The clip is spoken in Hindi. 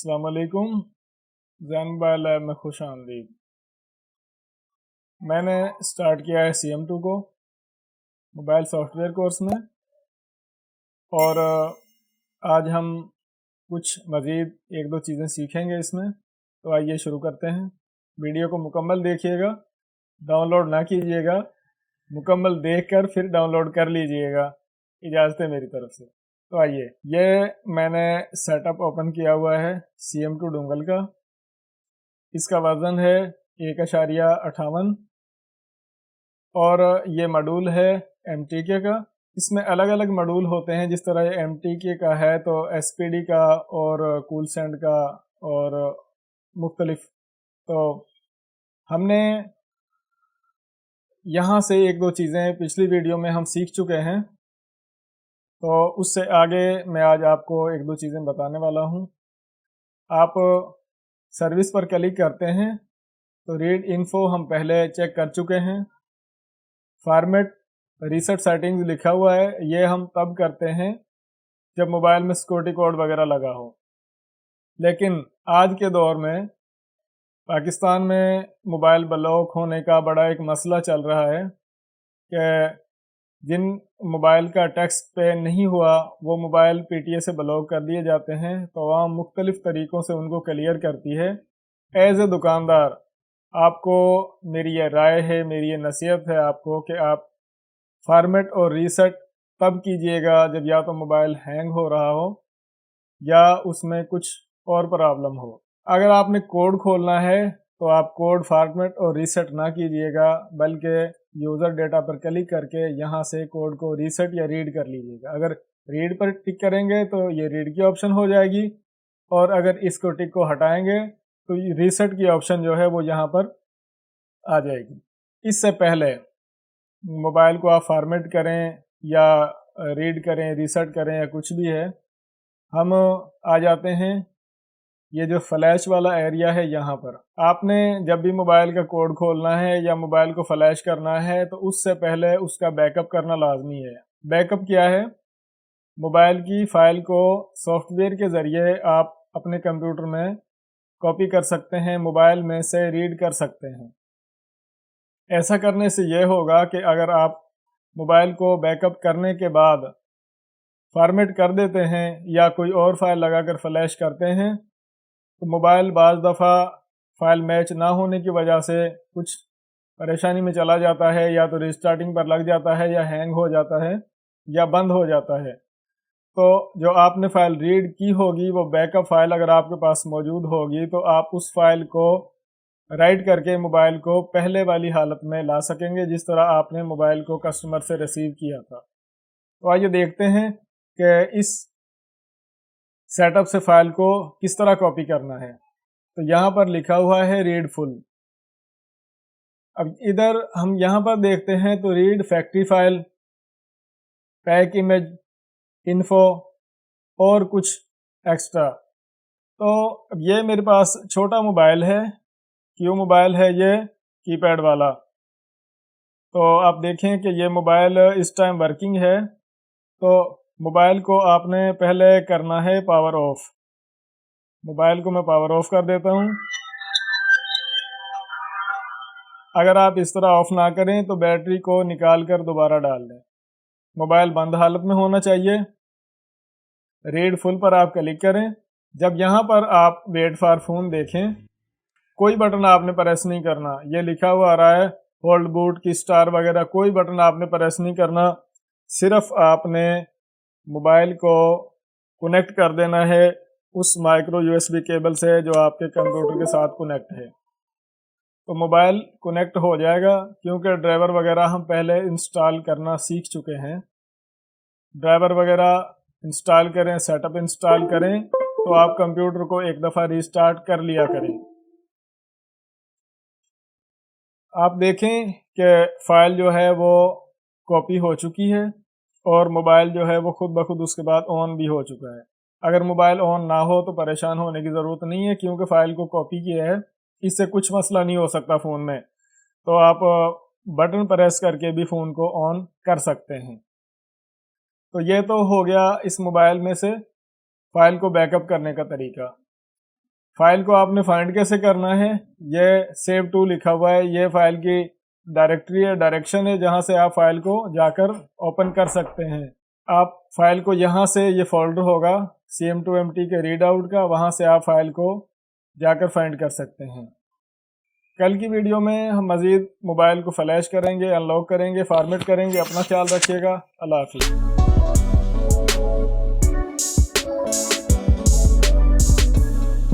अस्सलाम वालेकुम। जैन बाय लैब में खुश आमदीद। मैंने स्टार्ट किया है CM2 को मोबाइल सॉफ्टवेयर कोर्स में, और आज हम कुछ मज़ीद एक दो चीज़ें सीखेंगे इसमें। तो आइए शुरू करते हैं। वीडियो को मुकम्मल देखिएगा, डाउनलोड ना कीजिएगा, मुकम्मल देखकर फिर डाउनलोड कर लीजिएगा। इजाज़त है मेरी तरफ से। तो आइए, ये मैंने सेटअप ओपन किया हुआ है CM2 डोंगल का। इसका वज़न है 1.58 और ये मॉड्यूल है MTK का। इसमें अलग अलग मॉड्यूल होते हैं, जिस तरह ये MTK का है तो SPD का और कूलसेंट का और मुख्तलिफ। तो हमने यहाँ से एक दो चीज़ें पिछली वीडियो में हम सीख चुके हैं, तो उससे आगे मैं आज आपको एक दो चीज़ें बताने वाला हूँ। आप सर्विस पर क्लिक करते हैं तो रीड इन्फो हम पहले चेक कर चुके हैं। फॉर्मेट रीसेट सेटिंग्स लिखा हुआ है, ये हम तब करते हैं जब मोबाइल में सिक्योरिटी कोड वगैरह लगा हो। लेकिन आज के दौर में पाकिस्तान में मोबाइल ब्लॉक होने का बड़ा एक मसला चल रहा है कि जिन मोबाइल का टेक्स्ट पे नहीं हुआ वो मोबाइल PTA से ब्लॉक कर दिए जाते हैं। तो आवाम मुख्तलिफ़ तरीक़ों से उनको क्लियर करती है। एज़ ए दुकानदार आपको मेरी ये राय है, मेरी ये नसीहत है आपको कि आप फॉर्मेट और रीसेट तब कीजिएगा जब या तो मोबाइल हैंग हो रहा हो या उसमें कुछ और प्रॉब्लम हो। अगर आपने कोड खोलना है तो आप कोड फॉर्मेट और रीसेट ना कीजिएगा, बल्कि यूज़र डेटा पर क्लिक करके यहाँ से कोड को रीसेट या रीड कर लीजिएगा। अगर रीड पर टिक करेंगे तो ये रीड की ऑप्शन हो जाएगी, और अगर इसको टिक को हटाएंगे तो रीसेट की ऑप्शन जो है वो यहाँ पर आ जाएगी। इससे पहले मोबाइल को आप फॉर्मेट करें या रीड करें, रीसेट करें या कुछ भी है, हम आ जाते हैं ये जो फ्लैश वाला एरिया है यहाँ पर। आपने जब भी मोबाइल का कोड खोलना है या मोबाइल को फ्लैश करना है तो उससे पहले उसका बैकअप करना लाजमी है। बैकअप क्या है? मोबाइल की फ़ाइल को सॉफ्टवेयर के ज़रिए आप अपने कंप्यूटर में कॉपी कर सकते हैं, मोबाइल में से रीड कर सकते हैं। ऐसा करने से ये होगा कि अगर आप मोबाइल को बैकअप करने के बाद फॉर्मेट कर देते हैं या कोई और फाइल लगाकर फ्लैश करते हैं तो मोबाइल बाज़ दफ़ा फ़ाइल मैच ना होने की वजह से कुछ परेशानी में चला जाता है, या तो रिस्टार्टिंग पर लग जाता है या हैंग हो जाता है या बंद हो जाता है। तो जो आपने फ़ाइल रीड की होगी वो बैकअप फ़ाइल अगर आपके पास मौजूद होगी तो आप उस फाइल को राइट करके मोबाइल को पहले वाली हालत में ला सकेंगे, जिस तरह आपने मोबाइल को कस्टमर से रिसीव किया था। तो आइए देखते हैं कि इस सेटअप से फ़ाइल को किस तरह कॉपी करना है। तो यहाँ पर लिखा हुआ है रीड फुल। अब इधर हम यहाँ पर देखते हैं तो read factory file, pack image, info और कुछ एक्स्ट्रा। तो अब ये मेरे पास छोटा मोबाइल है, क्यू मोबाइल है ये, कीपैड वाला। तो आप देखें कि ये मोबाइल इस टाइम वर्किंग है। तो मोबाइल को आपने पहले करना है पावर ऑफ। मोबाइल को मैं पावर ऑफ कर देता हूँ। अगर आप इस तरह ऑफ ना करें तो बैटरी को निकाल कर दोबारा डाल दें। मोबाइल बंद हालत में होना चाहिए। रीड फुल पर आप क्लिक करें। जब यहाँ पर आप वेट फॉर फोन देखें, कोई बटन आपने प्रेस नहीं करना। ये लिखा हुआ आ रहा है होल्ड बूट की स्टार वगैरह, कोई बटन आपने प्रेस नहीं करना। सिर्फ आपने मोबाइल को कनेक्ट कर देना है उस माइक्रो USB केबल से जो आपके कंप्यूटर के साथ कनेक्ट है। तो मोबाइल कनेक्ट हो जाएगा, क्योंकि ड्राइवर वगैरह हम पहले इंस्टॉल करना सीख चुके हैं। ड्राइवर वगैरह इंस्टॉल करें, सेटअप इंस्टॉल करें तो आप कंप्यूटर को एक दफ़ा रीस्टार्ट कर लिया करें। आप देखें कि फ़ाइल जो है वो कॉपी हो चुकी है और मोबाइल जो है वो खुद ब खुद उसके बाद ऑन भी हो चुका है। अगर मोबाइल ऑन ना हो तो परेशान होने की ज़रूरत नहीं है, क्योंकि फ़ाइल को कॉपी किया है, इससे कुछ मसला नहीं हो सकता फ़ोन में। तो आप बटन प्रेस करके भी फ़ोन को ऑन कर सकते हैं। तो ये तो हो गया इस मोबाइल में से फ़ाइल को बैकअप करने का तरीका। फाइल को आपने फाइंड कैसे करना है, ये सेव टू लिखा हुआ है, ये फाइल की डायरेक्टरी है, डायरेक्शन है, जहां से आप फाइल को जाकर ओपन कर सकते हैं। आप फाइल को यहाँ से, ये फोल्डर होगा cm2mt के रीड आउट का, वहां से आप फाइल को जाकर फाइंड कर सकते हैं। कल की वीडियो में हम मज़ीद मोबाइल को फ्लैश करेंगे, अनलॉक करेंगे, फॉर्मेट करेंगे। अपना ख्याल रखिएगा। अल्लाह हाफिज़।